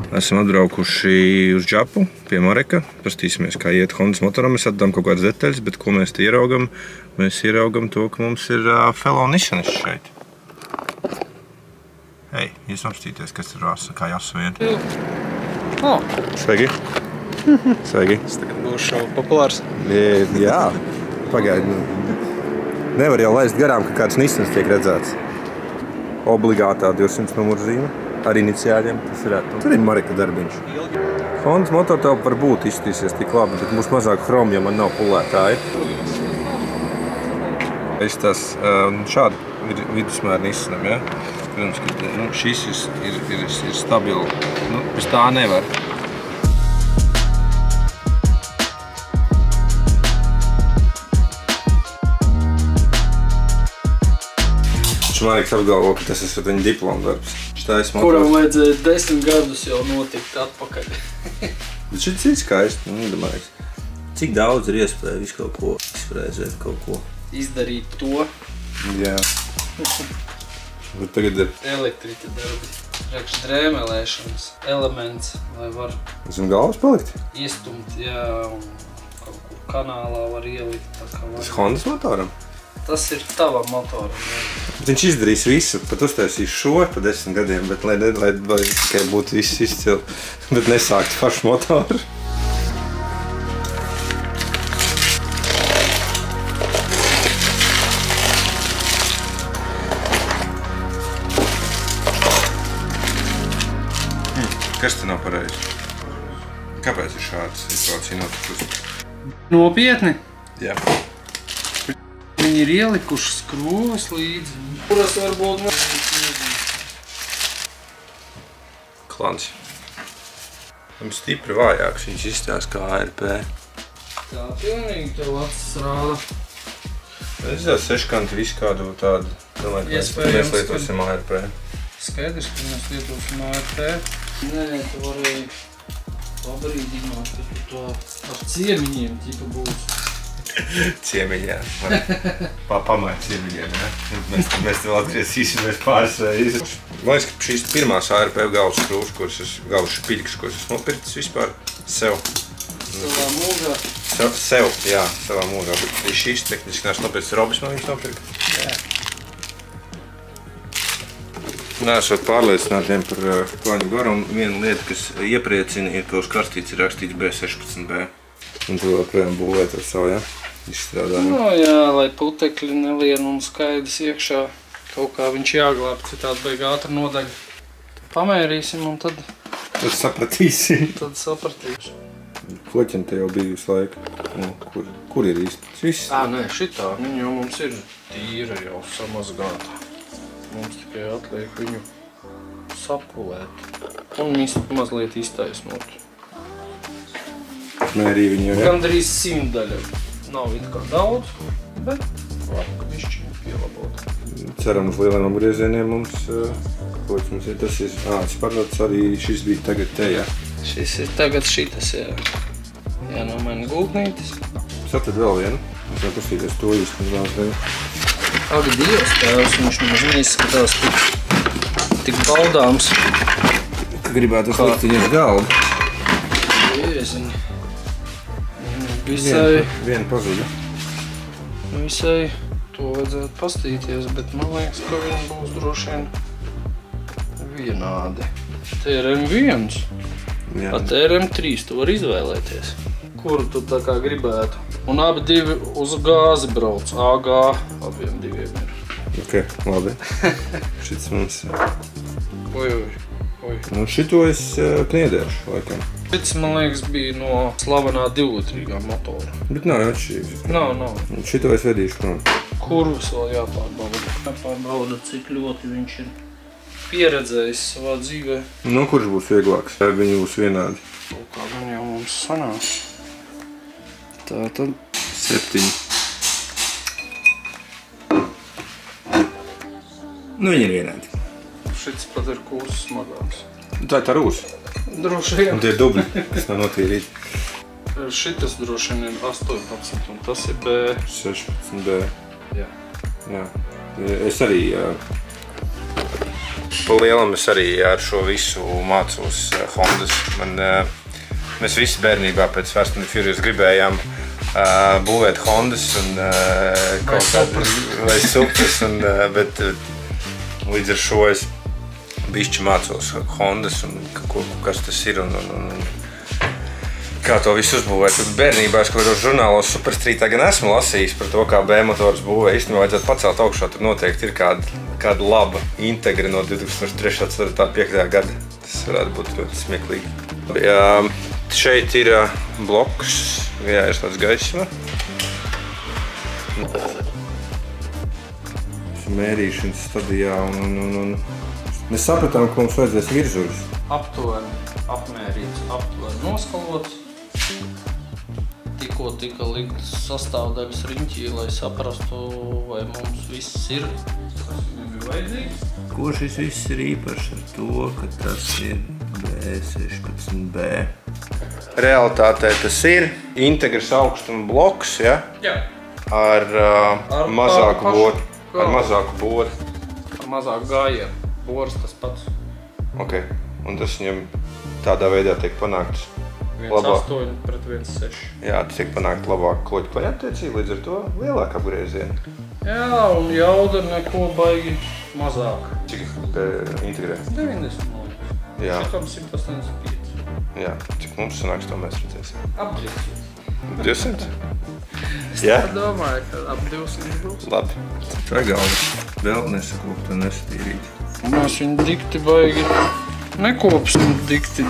Esam atbraukuši uz Džapu pie Mareka. Pastīsimies, kā iet Hondas motoram. Mēs atdām kaut kādas detaļas, bet ko mēs te ieraugam? Mēs ieraugam to, ka mums ir fellow Nissanis šeit. Hei, jūs apstīties, kas ir kā jāsavien. Sveiki. Sveiki. Es tagad būšu populārs. Jā, pagaidi. Nevar jau laist garām, ka kāds Nissans tiek redzēts. Obligātā 200 numuru zīme. Ar iniciāļiem, tas ir tur ir Mareka darbiņš. Hondas motortelpa varbūt izskatīsies tik labi, bet mums mazāk chromu, jo man nav pulētāji. Šādi ir vidusmēra Nissanam, ja? Protams, ka šis ir stabili. Bez tā nevar. Mareks apgalvo, ka tas ir viņa diploma darbs. Kuram vajadzēja 10 gadus jau notikt atpakaļ. Bet šis ir skaisti, nedomājies. Cik daudz ir iespēja visu kaut ko izfrēzēt, kaut ko? Izdarīt to. Jā. Bet tagad ir elektrika darbi, drēmelēšanas elements, lai var zem galvas palikt? Iestumt, jā, un kaut ko kanālā var ielikt. Tas Hondas motoram? Tas ir tavam motoram, jā. Viņš izdarīs visu, pat uztaisīs šo pa 10 gadiem, bet lai tikai būtu viss izcili, bet nesākt pašu motoru. Kas te nav pareizi? Kāpēc ir šāda situācija notikusi? Nopietni? Jā. Viņi ir ielikuši skrūves līdzi, kuras varbūt klans. Viņam stipri vājāks, viņš izstās kā ARP. Tā, pilnīgi tev acis rāda. Es izsās seškanti visu kādu tādu, mēs lietosim ARP. Skaidrs, ka mēs lietosim ARP. Nē, tu varēji pabrīdināt, ka tu to ar ciemiņiem tipa būs. Ciemiņā. Pamēr ciemiņiem, ja? Mēs tev atgriezīsimies pāris reizes. Man liekas, ka šīs pirmās ARP galvas skrūvas, galvas špiļkas, kuras es nopircis vispār sev. Savā mūžā? Sev, jā, savā mūžā. Bet šīs tehniski nāc nopircis Robis man viņas nopirka. Jā. Neesot pārliecinātiem par plaņu garu, un viena lieta, kas iepriecina, ir, ka uz kastītes ir rakstīts B16B. Un tu joprojām būvēt ar savu, ja? Izstrādājumu. No jā, lai putekļi nelien un skaidrs iekšā. Kaut kā viņš jāglāb, citādi baigi ātri nodaļa. Pamērīsim un tad... Tad sapratīsim. Tad sapratīsim. Fleķina te jau bija visu laiku. Kur ir īsti? Viss? Nē, šitā. Viņa jau mums ir tīra jau samazgāta. Mums tikai atliek viņu sapulēt. Un mazliet iztaisnot. Mērī viņu, ja? Gandrīz 100 daļa. Nav it kā daudz, bet labi, višķiņu pielabot. Ceram uz lieliem apgriezieniem mums, mums ir, tas ir, pārdots arī šis bija tagad te, jā. Šis ir tagad šitas, jā. Jā, no mani gultnītis. Satad vēl vienu. Es jau pastīties to īsti mazāk tevi. Ak, Dievs tēvs, viņš nemaz neizskatās tik baudāms. Gribētu slikt viņas galdu. Jēziņi. Visai... Viena pazuda. Visai to vajadzētu pastīties, bet man liekas, ka viņi būs droši vien vienādi. TRM1. A TRM3 tu vari izvēlēties. Kuru tu tā kā gribētu. Un abi divi uz gāzi brauc. AG abiem diviem ir. Ok, labi. Šits mums... Oi. Nu, šito es kniedēšu, laikam. Šits, man liekas, bija no slavenā 2-litrīgā motora. Bet nav atšķirības. Nav. Šito es vedīšu prom. Kurvus vēl jāpārbauda. Jāpārbauda, cik ļoti viņš ir pieredzējis savā dzīvē. Nu, kurš būs vieglāks? Viņi būs vienādi. Kaut kā gan jau mums sanās. Tātad 7. Nu, viņi ir vienādi. Šits pat ir kūs smagāks. Tā ir tā rūs. Droši vien. Un tie ir dubļi, kas nav notīrīti. Šitas droši vien ir 18 un tas ir B. 16B. Jā. Es arī Pa lielam es arī ar šo visu mācos Hondas. Mēs visi bērnībā pēc Fast and Furious gribējām būvēt Hondas un vai Supras, bet līdz ar šo es bišķi mācos Hondas un kas tas ir un kā to visu uzbūvēt. Tad bērnībā es kaut kādos žurnālos Superstreetā gan esmu lasījis par to, kā B-motors būvē. Īstenībā vajadzētu pacelt augšā, tur noteikti ir kāda laba Integra no 2003. 4. 5. gada. Tas varētu būt ļoti smieklīgi. Šeit ir bloks, jāieslēdz gaisma. Mērīšanas stadijā un mēs sapratām, ka mums vajadzēs virzuļus. Aptuveni apmērīts, aptuveni noskalots. Tikko tika liktas sastāvdaļas riņķī, lai saprastu, vai mums viss ir, kas viņam ir vajadzīgs. Ko šis viss ir īpašs ar to, ka tas ir B16B? Realitātē tas ir Integras augstuma bloks, ja? Jā. Ar mazāku bori. Ar mazāku bori. Ar mazāku gājienu. Boris tas pats. Ok. Un tas viņam tādā veidā tiek panākts 1,8 pret 1,6. Jā, tas tiek panākt labāk kloķu paņemtiecību, līdz ar to lielāk apgriezienu. Jā, un jauda neko baigi mazāk. Cik integrē? 90 noļus. Jā. Šitam 185. Jā, cik mums sanāks, to mēs redzēsim. Ap 200. 200? Es Jā? domāju, ka ap 200 būs. Labi. Čagalvis vēl nesakūpt un nesatīrīt. Mēs viņu dikti baigi nekopsim dikti.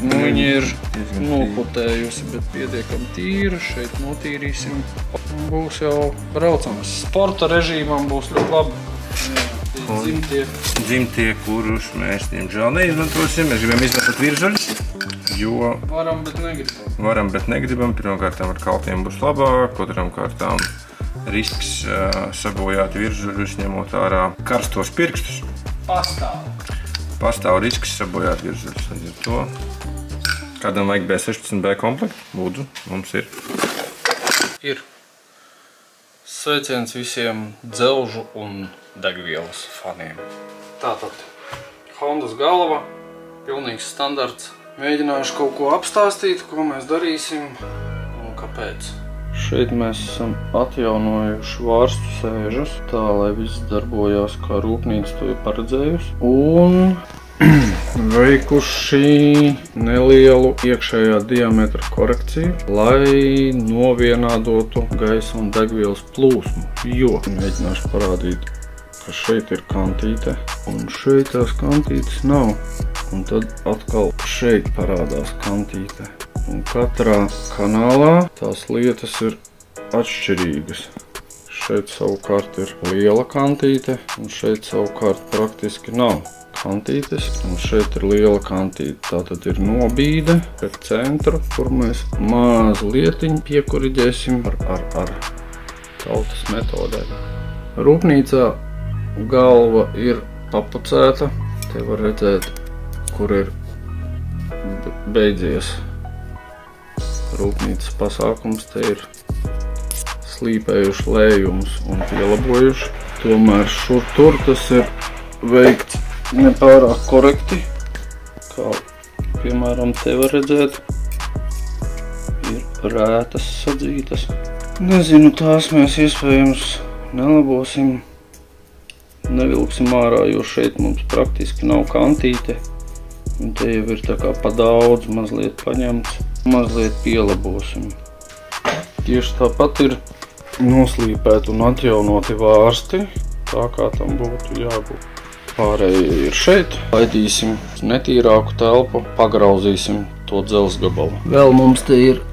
Nu, viņi ir noputējusi, bet pietiekami tīra. Šeit notīrīsim. Būs jau braucams. Sporta režīmam būs ļoti labi. Dzimtie, kurus mēs diemžēl neizmantosim. Mēs gribam izmantot virzuļus, jo Varam, bet negribam. Varam, bet negribam. Pirmkārtām ar kaltiem būs labāk, otram kārtām risks sabojāt virzuļus, ņemot ārā karstos pirkstus. Pastāv risks sabojāt virzuļus. Līdz ar to kādam vajag B16B komplektu? Lūdzu, mums ir. Ir. Sveiciens visiem dzelžu un degvielas faniem. Tātad Hondas galva, pilnīgs standarts. Mēģināšu kaut ko apstāstīt, ko mēs darīsim un kāpēc. Šeit mēs esam atjaunojuši vārstu sēžus, tā lai viss darbojās kā rūpnīca to ir paredzējusi. Un veikuši nelielu iekšējā diametra korekciju, lai novienādotu gaisa un degvielas plūsmu. Jo mēģināšu parādīt, ka šeit ir kantīte un šeit tās kantītes nav. Un tad atkal šeit parādās kantīte. Un katrā kanālā tās lietas ir atšķirīgas. Šeit savukārt ir liela kantīte, un šeit savukārt praktiski nav kantītes, un šeit ir liela kantīte. Tātad ir nobīde ar centru, kur mēs mazlietiņu piekuriģēsim ar tautas metodē. Rūpnīcā galva ir papucēta. Te var redzēt, kur ir beidzies rūpnīcas pasākums. Te ir slīpējuši lējumus un pielabojuši. Tomēr šur tur tas ir veikts nepārāk korekti. Kā piemēram te var redzēt, ir rētas sadzītas. Nezinu, tās mēs iespējams nelabosim, nevilksim ārā, jo šeit mums praktiski nav kantīte. Un te jau ir tā kā pa daudz, mazliet paņemts. Mazliet pielabosim. Tieši tāpat ir noslīpēti un atjaunoti vārsti, tā kā tam būtu jābūt. Pārējie ir šeit. Laidīsim netīrāku telpu, pagrauzīsim to dzelzgabalu. Vēl mums te ir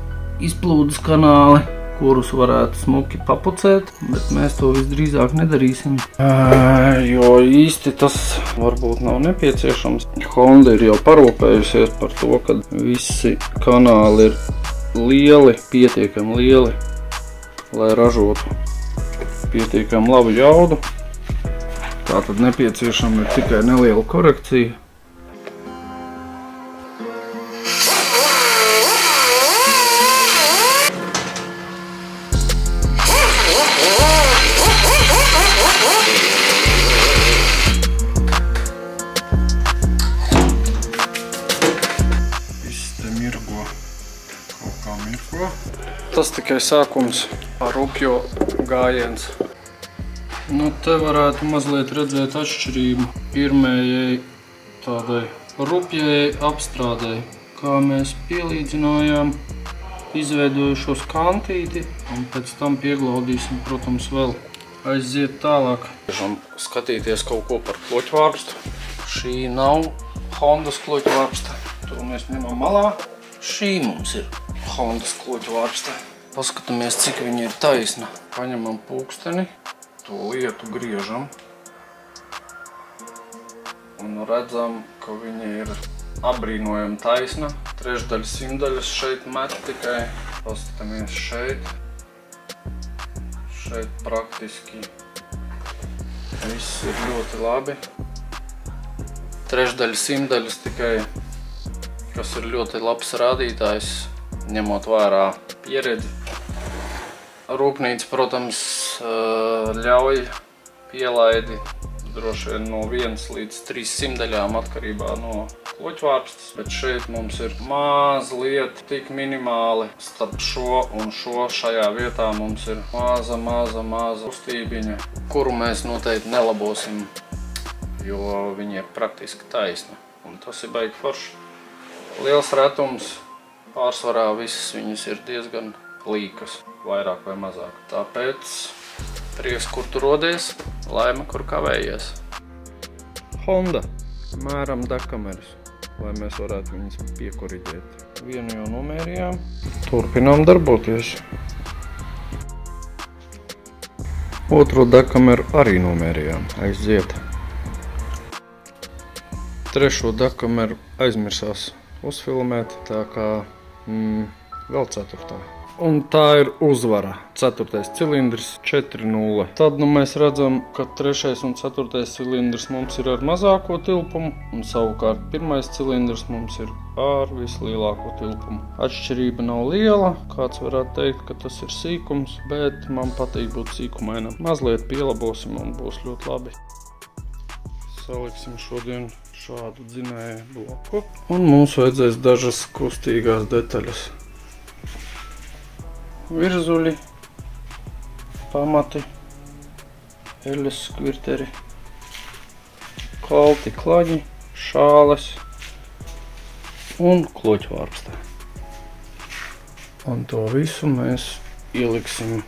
izplūdes kanāli, kurus varētu smuki papucēt, bet mēs to visdrīzāk nedarīsim. Jo īsti tas varbūt nav nepieciešams. Honda ir jau parūpējusies par to, ka visi kanāli ir lieli, pietiekami lieli, lai ražotu pietiekami labu jaudu. Tātad nepieciešama ir tikai neliela korekcija. ko. Tas tikai sākums ar rupjo gājiens. Nu, te varētu mazliet redzēt atšķirību pirmējai tādai rupjai apstrādei. Kā mēs pielīdzinājām, izveidojušos kantīti un pēc tam pieglaudīsim, protams, vēl aiziet tālāk. Skatīties kaut ko par kloķvārpstu. Šī nav Hondas kloķvārpsta. To mēs ņemam malā. Šī mums ir Hondas kloķvārpsta. Paskatāmies, cik viņa ir taisna. Paņemam pūksteni. To lietu griežam un redzam, ka viņa ir apbrīnojami taisna. Trešdaļas simdaļas šeit met tikai. Paskatāmies šeit. Šeit praktiski viss ir ļoti labi. Trešdaļas simdaļas tikai, kas ir ļoti labs rādītājs, ņemot vērā pieredzi. Rūpnīca, protams, ļauj pielaidi droši vien no 1 līdz 3 simdaļām atkarībā no kloķvārpstas, bet šeit mums ir mazliet tik minimāli starp šo un šo. Šajā vietā mums ir maza kustībiņa, kuru mēs noteikti nelabosim, jo viņa ir praktiski taisna. Un tas ir baigi forši. Liels retums, pārsvarā visas viņas ir diezgan līkas, vairāk vai mazāk. Tāpēc prieks, kur tu rodies, laime, kur kavējies. Honda. Mēram dekamerus, lai mēs varētu viņas piekoriģēt. Vienu jau nomērījām. Turpinām darboties. Otro dekameru arī nomērījām. Aiziet. Trešo dekameru aizmirsās uzfilmēt, tā kā vēl ceturtā. Un tā ir uzvara. 4. cilindrs 4.0. Tad mēs redzam, ka 3. un 4. cilindrs mums ir ar mazāko tilpumu, un savukārt 1. cilindrs mums ir ar vislielāko tilpumu. Atšķirība nav liela, kāds varētu teikt, ka tas ir sīkums, bet man patīk būt sīkumainam. Mazliet pielabosim un būs ļoti labi. Saliksim šodien šādu dzinēju bloku. Un mums vajadzēs dažas kustīgās detaļas. Virzuļi, pamati, eļas skvirteri, kalti klaņi, šāles un kloķvārpsta. Un to visu mēs ieliksim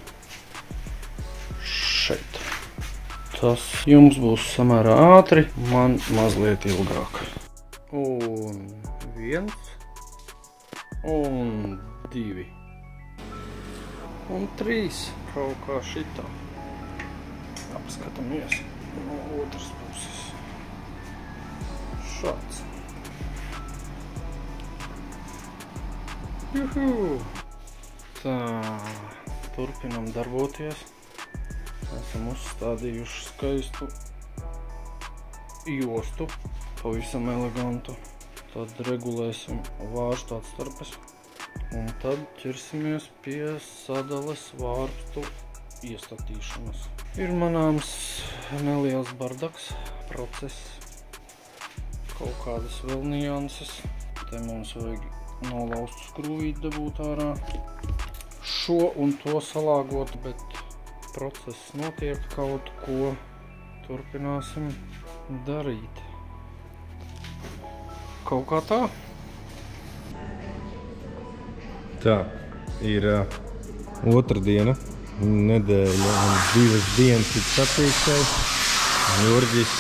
šeit. Tas jums būs samērā ātri, man mazliet ilgāk. Un 1 un 2. Un 3 kaut kā šitā. Apskatāmies no otras puses. Šāds. Juhu! Tā, turpinam darboties. Esam uzstādījuši skaistu jostu, pavisam elegantu. Tad regulēsim vārstu atstarpes. Un tad ķersimies pie sadales vārpstu iestatīšanas. Ir manāms neliels bardaks process, kaut kādas vēl nianses. Te mums vajag nolaustu skrūvīti dabūt ārā. Šo un to salāgot, bet process notiek, kaut ko turpināsim darīt. Kaut kā tā. Tā, ir otra diena, nedēļa un 2 dienas līdz sacīkstai. Jurģis.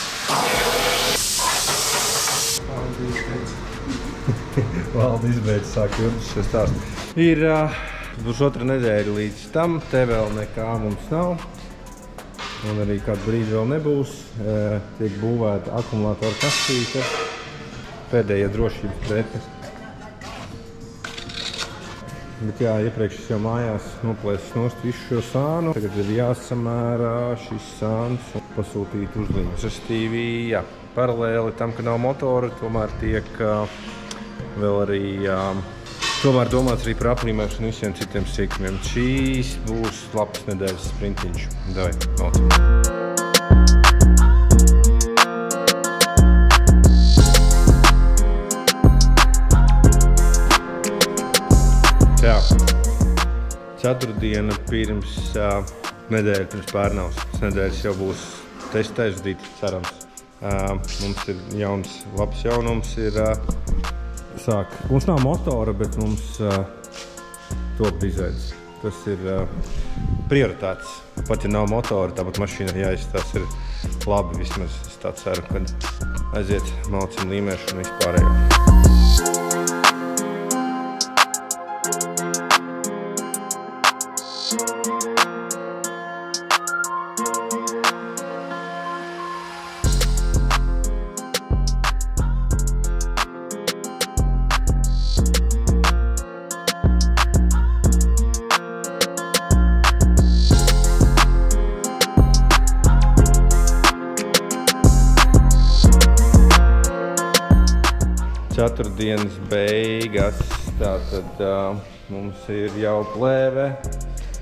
Valdi izbeidz, sāk Jurģis šo stāstu. Ir būs otra nedēļa līdz tam, te vēl nekā mums nav. Un arī kādu brīdi vēl nebūs. Tiek būvēta akumulātora kastīte, pēdējie drošības treki. Bet jā, iepriekš es jau mājās noplēsis nost visu šo sānu. Tagad ir jāsamērā šis sāns un pasūtīt uzlīmes. Restīvi, jā, paralēli tam, ka nav motora, tomēr tiek vēl arī, tomēr domāts arī par aplīmēšanu visiem citiem sīkumiem. Šīs būs labs nedēļas sprintiņš. Davai, maucam. Jā, ceturtdiena pirms nedēļa pirms Pērnavas. Nedēļas jau būs testēždīt, cerams. Mums ir jauns, labs jaunums ir mums nav motora, bet mums top izveids. Tas ir prioritāts. Pat ja nav motora, tāpat mašīna jāizstās ir labi vismaz. Es tā ceru, kad aiziet malcim līmēšanu vispārējo. Ceturtdienas beigas, tātad mums ir jau plēve.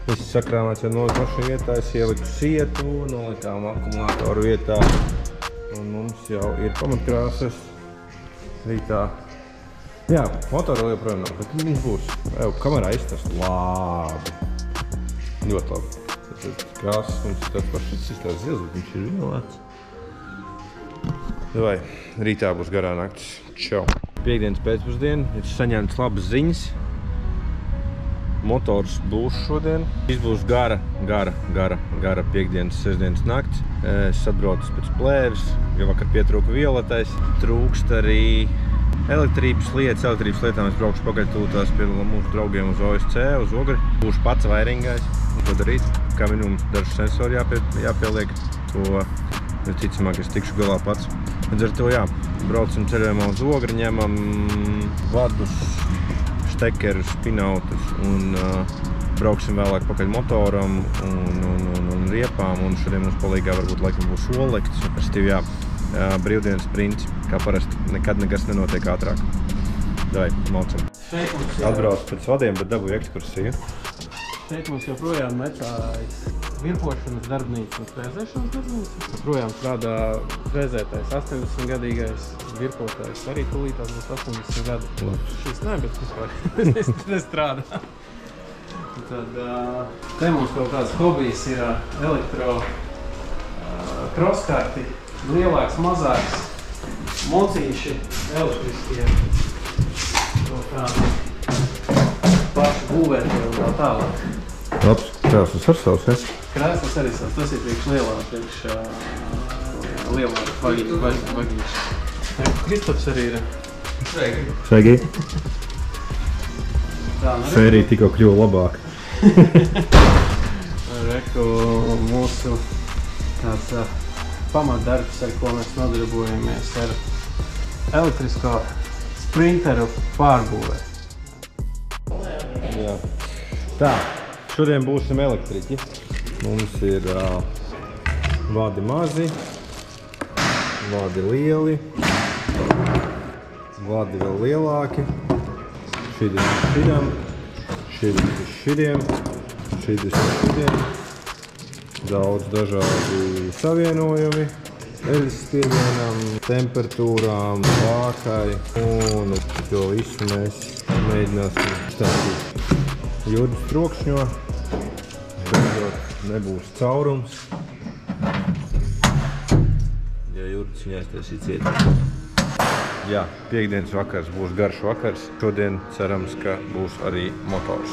Viss sakrāmēts jau nozvašu vietā, es ieliku sietu, nolikām akumulātoru vietā. Un mums jau ir pamatkrāsas rītā. Jā, motoru vēl joprojām nav, bet viņš būs. Kamerā izstas labi. Ļoti labi. Tātad krāsas mums ir tāds pašs izstās zils, bet viņš ir vinolēts. Vai, rītā būs garā naktis. Čau! Piektdienas pēcpusdiena, ir saņemts labas ziņas. Motors būs šodien. Šis būs gara piektdienas, sestdienas nakts. Es atbraucu pēc plēves, jo vakar pietrūka violetais. Trūkst arī elektrības lietas. Elektrības lietām es braukšu pakaļ tūtās pie mūsu draugiem uz OSC, uz Ogri. Būšu pats vairingājs. Ko darīt? Kā minimums dažu sensoru jāpieliek. To ticamāk es tikšu galā pats. Līdz ar to, jā, braucam ceļojumā uz Ogri, ņemam vadus, štekerus, pinautus un brauksim vēlāk pakaļ motoram un riepām. Un šodien mums palīgā varbūt laikam būs olekts. Restīvi, jā, brīvdienas princi, kā parasti, nekad nekas nenotiek ātrāk. Davai, malcam. Atbrauc pēc vadiem, bet dabūju ekskursiju. Šeit mums joprojām mecājas virpošanas darbnīca un frēzēšanas darbnīca. Joprojām strādā frēzētais 80-gadīgais virpotājs. Arī tūlītās būs 80 gadu. Šis ne, bet vispār nestrādā. Tad te mums kaut kāds hobijs ir elektro kroskarti. Lielāks, mazāks, mocīši elektriskie. Kaut kā paši būvēti un tā tālāk. Labs, krēsls ar savs, ja? Krēsls arī savs, tas ir priekš lielā vagīša. Kristaps arī ir. Sveiki! Sērija tikko kļuva labāk. Reku mūsu tāds pamatdarbs, ar ko mēs nodarbojamies ar elektrisko sprinteru pārbūvē. Jā. Tā, šodien būsim elektriķi. Mums ir vadi mazi, vadi lieli, vadi vēl lielāki. Šidis šidam, šidis šidiem, šidis šidiem. Daudz dažādi savienojumi. Eļas spiedienam, temperatūrām, vākai. Un to visu mēs mēģināsim stāstīt. Jūdas trokšņo, beidzot nebūs caurums. Ja jūdas viņai taisīt ciet. Jā, piektdienas vakars būs garš vakars. Šodien cerams, ka būs arī motors.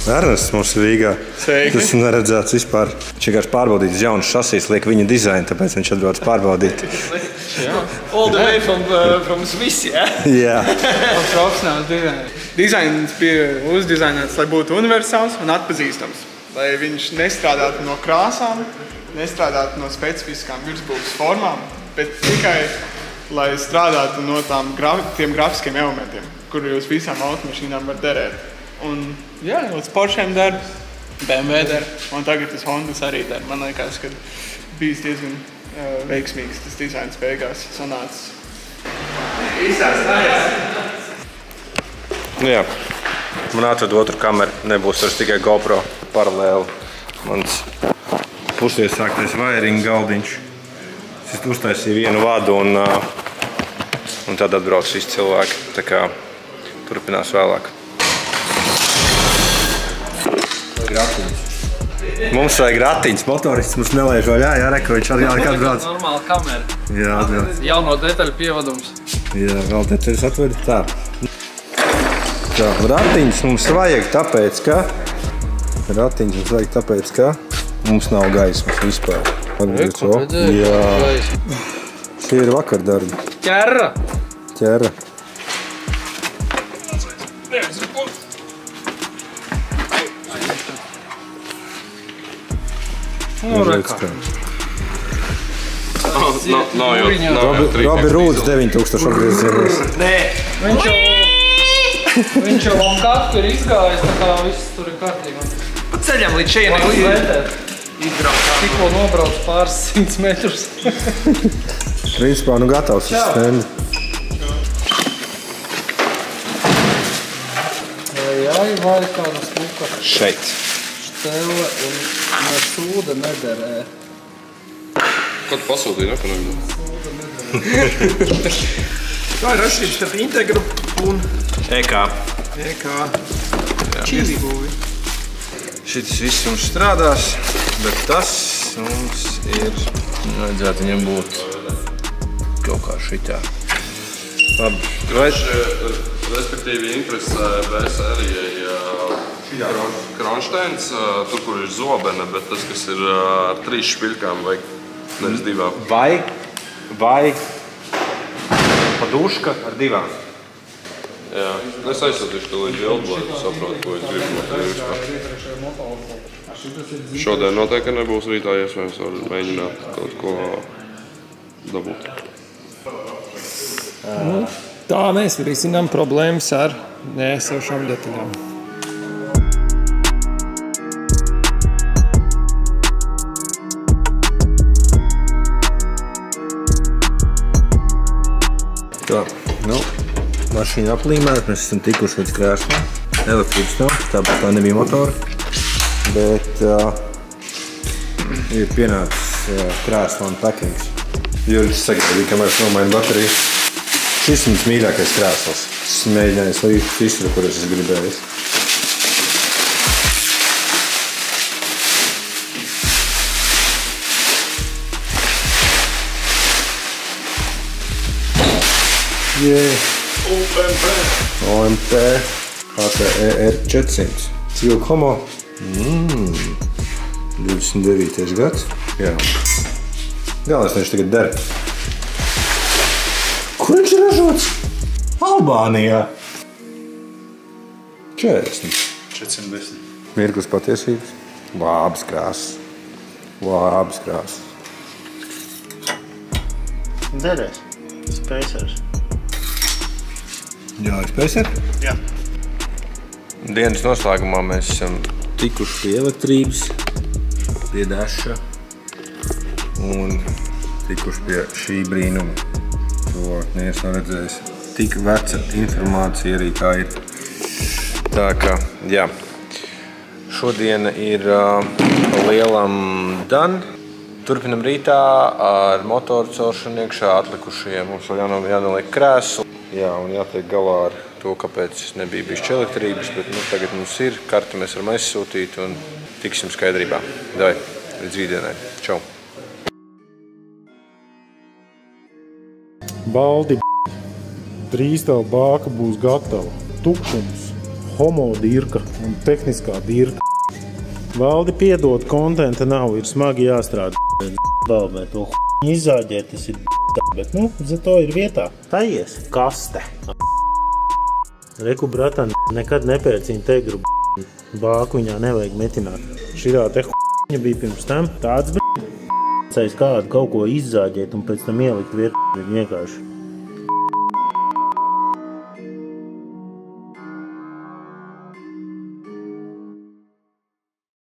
Ernests mums ir Rīgā. Sveiki. Tas neredzēts vispār. Viņš vienkārši pārbaudīt jaunas šasīs, liek viņa dizainu, tāpēc viņš atbrauc pārbaudīt. All the way from Swiss, yeah? Jā. Profesionāls dizains. Dizains bija uzdizainēts, lai būtu universāls un atpazīstams. Lai viņš nestrādātu no krāsām, nestrādātu no specifiskām virsbūves formām, bet tikai, lai strādātu no tiem grafiskiem elementiem, kuru jūs visām automašīnām var derēt. Un, jā, līdz Porschēm der, BMW der, un tagad tas Hondas arī der. Man liekas, ka bijis diezgan veiksmīgs tas dizains beigās sanācis. Nu jā, man atved otru kameru, nebūs vairs tikai GoPro paralēli. Mans pusies sāktais vairinga galdiņš. Šis uztaisīja vienu vadu un tad atbrauc visi cilvēki. Tā kā turpinās vēlāk. Gratiņš. Mums vajag ratiņas, motorists mums nelaiž vaļā, jā, reka, viņš arī atbrauc. Normāla kamera. Jā, atbrauc. Jauno detaļu pievadums. Jā, vēl detaļas atvedu tā. Tā, ratiņas mums vajag tāpēc, ka mums nav gaismas vispār. Jā. Šie ir vakardarbi. Ķera. Robi Rūds 9000 apgriezienās. Nē, viņš jau katru ir izgājis, tā kā viss tur ir kārtībā. Pa ceļam līdz šeit tikko nobrauc pāris 100 metrus. Principā, nu gatavs uz stendi. Vai kāda smuka Šeit. štele un sūda nederē. Kad pasūtīja nepanāktu? Tā ir atšķirības starp Integru un EK. Čīvi būvi. Šitas viss mums strādās, bet tas mums ir... Vajadzētu viņam būt kaut kā šitā. Labi. Vai... Respektīvi interesē B sērijai kronšteins, tur, kur ir zobene, bet tas, kas ir ar 3 špiļkām vajag, nevis 2. Vai paduška ar 2. Jā, es aizsūtīšu to līdz bildu, lai tu saproti, ko es gribu no tevi vispār. Šodien noteikti nebūs rītā iespējams var mēģināt kaut ko dabūt. Tā mēs risinām problēmas ar neesošām detaļām. Tā, nu, mašīna aplīmēta, mēs esam tikuši līdz krēslam. Elektrības nav, tāpēc tā nebija motora, bet ir pienācis krēsla un packings. Juris sagaidīja, kamēr es nomainu bateriju. Šis ir mans mīļākais krēsls. Es mēģināju slīgt visur, kur es gribēju. OMP ATER 400. Cilk homo. 29. gads. Jā. Galvenais viņš tagad der. Kur viņš ir ražots? Albānijā. 40. 410. Mirklis patiesības. Labas krāsas. Labas krāsas. Derēs. Spacers. Jā, Spacer? Jā. Dienas noslēgumā mēs esam tikuši pie elektrības, pie daša un tikuši pie šī brīnuma. To neviens nav redzējis. Tik veca informācija arī tā ir. Tā kā, jā. Šodiena ir lielam dan. Turpinam rītā ar motoru celšanu iekšā atlikušajiem. Mums vēl jānoliek krēslu. Jā, un jātiek galā ar to, kāpēc nebija bišķi elektrības, bet tagad mums ir, karti mēs varam aizsūtīt un tiksim skaidrībā. Davai, līdz rītdienai. Čau! Baldi, drīz tev bāka būs gatava. Tukšums, homo dirka un tehniskā dirka. Valdi, piedod, kontenta nav, ir smagi jāstrādā. Balbē, to izzāģēt, tas ir bet, nu, zato ir vietā. Tajies, kaste. Reku, bratan, nekad nepērci Integru bāku, viņā nevajag metināt. Šitā te bija pirms tam tāds cais kādu kaut ko izzāģēt un pēc tam ielikt vietā. Vienkārši